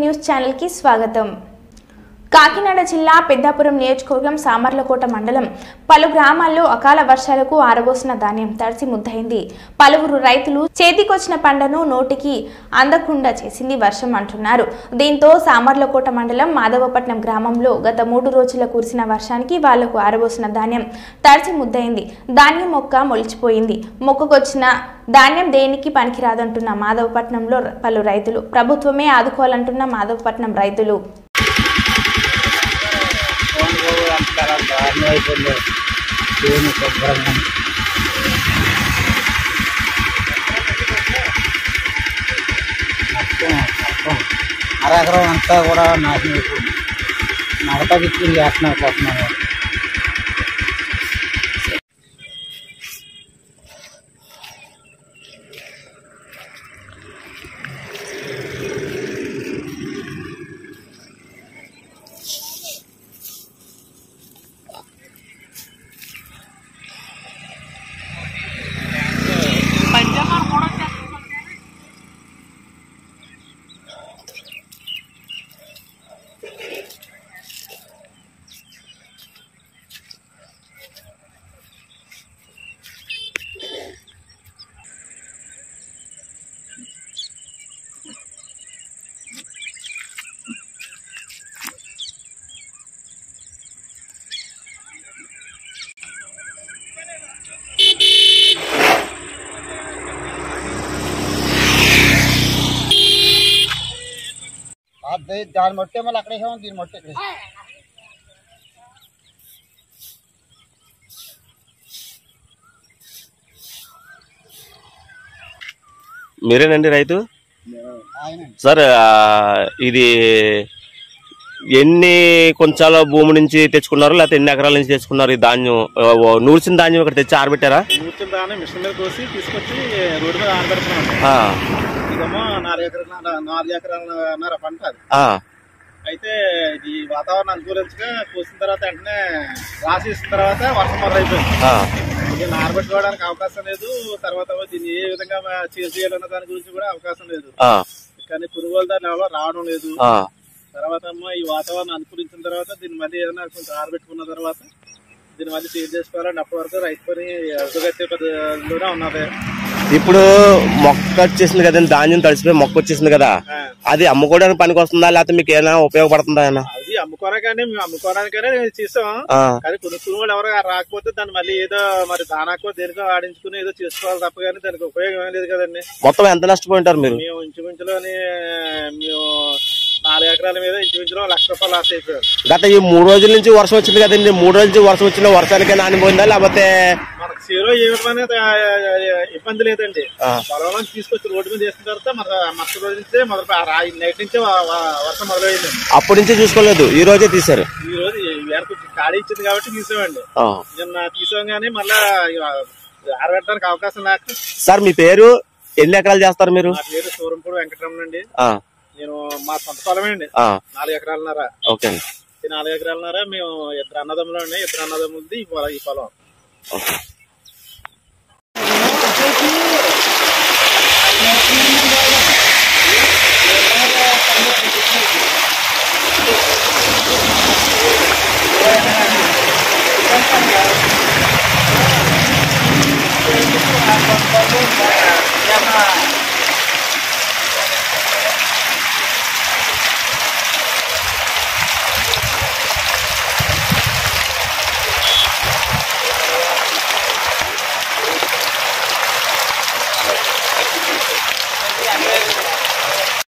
News channel కి స్వాగతం। కాకినాడ జిల్లా పెద్దాపురం నియోజకవర్గం సామర్లకోట మండలం పలు గ్రామాల్లో అకాల వర్షాలకు ఆరబోసిన ధాన్యం తడిసి ముద్దయింది। పలువురు రైతులు చేతికొచ్చిన పంటను నోటికి అందకుండా చేసింది వర్షం అంటున్నారు। దీంతో సామర్లకోట మండలం మాధవపట్నం గ్రామంలో గత 3 రోజుల కురిసిన వర్షానికి వాళ్లకు ఆరబోసిన ధాన్యం తడిసి ముద్దయింది। ధాన్యం మొక్క మొలిచిపోయింది। మొక్కకొచ్చిన ధాన్యం దేనికి పనికిరాదంటున్న మాధవపట్నంలో పలు రైతులు ప్రభుత్వమే ఆదుకోవాలంటున్న మాధవపట్నం రైతులు అరెకరం అంతా కూడా నాశనం అయిపోయింది। నడక దిక్కులు చేస్తున్నారు। దాని మొట్టే మళ్ళీ అక్కడే దీని మొట్టే మీరేనండి రైతు సార్? ఇది ఎన్ని కొంచాల భూమి నుంచి తెచ్చుకున్నారు, లేకపోతే ఎన్ని ఎకరాల నుంచి తెచ్చుకున్నారు? ఈ ధాన్యం నూర్చిన ధాన్యం ఇక్కడ తెచ్చి ఆరబెట్టారా? నూర్చిన ధాన్యం మిషన్ మీద కోసి తీసుకొచ్చి రోడ్డు మీద ఆరబెడుతున్నాం। ఇదేమో 4 ఎకరాలన్నర పంట అది। అయితే ఈ వాతావరణం అనుకూలించగా కోసిన తర్వాత వెంటనే రాసేసిన తర్వాత వర్షం మొదలైపోయింది। దీన్ని ఆరబెట్టుకోవడానికి అవకాశం లేదు। తర్వాత దీన్ని ఏ విధంగా చేయాలన్న దాని గురించి కూడా అవకాశం లేదు। కానీ పురుగుల దాని ఎవరో రావడం లేదు। తర్వాత ఈ వాతావరణం అనుకూలించిన తర్వాత దీన్ని మళ్ళీ ఏదైనా కొంచెం ఆరబెట్టుకున్న తర్వాత దీన్ని మళ్ళీ చేంజ్ చేసుకోవాలని అప్పటి వరకు రైతు పని అడుగుగట్టే పద్ధతిలోనే ఉన్నది। ఇప్పుడు మొక్క వచ్చేసింది కదండి, ధాన్యం తడిసిపోయి మొక్క వచ్చేసింది కదా, అది అమ్ముకోవడానికి పనికి వస్తుందా, లేకపోతే మీకు ఏమైనా ఉపయోగపడుతుందా? అది అమ్ముకోవడానికనే మేము అమ్ముకోవడానికనే చేసాం। కానీ కొనుక్కునే వాళ్ళు ఎవరు రాకపోతే దాన్ని మళ్ళీ ఏదో మరి దానాకో దేనికో ఆడించుకుని ఏదో చేసుకోవాలి తప్ప కానీ దానికి ఉపయోగం ఏం లేదు కదండి। మొత్తం ఎంత నష్టపోయింటారు మీరు? మేము ఇంచుమించులోని మేము 4 ఎకరాల మీద ఇంచుమించులో ₹1,00,000 లాస్ అయిపోయాం। గత ఈ 3 రోజుల నుంచి వర్షం వచ్చింది కదండి, 3 రోజుల నుంచి వర్షం వచ్చిన వర్షానికే నానిపోయిందా, లేకపోతే మనకు సీరో ఏమైనా ఇబ్బంది లేదండి। పొలంలో తీసుకొచ్చి రోడ్డు మీద వేసిన తర్వాత మరుసటి రోజు నుంచే నైట్ నుంచే వర్షం మొదలైంది। అప్పటి నుంచి చూసుకోలేదు, ఈ రోజే తీశారు? ఈ రోజు వేరకు ఖాళీ ఇచ్చింది కాబట్టి తీసామండి। నిన్న తీసాం కానీ మళ్ళా ఆరబెట్టడానికి అవకాశం లేక। సార్ మీ పేరు, ఎన్ని ఎకరాలు చేస్తారు మీరు? నా పేరు సూరంపూడి వెంకటరమణ అండి। నేను మా సొంత పొలమే అండి, 4 ఎకరాలన్నర। ఓకే, 4 ఎకరాలన్నర మేము 2 అన్నదమ్ములు అండి। 2 అన్నదమ్ములది ఈ పొలం।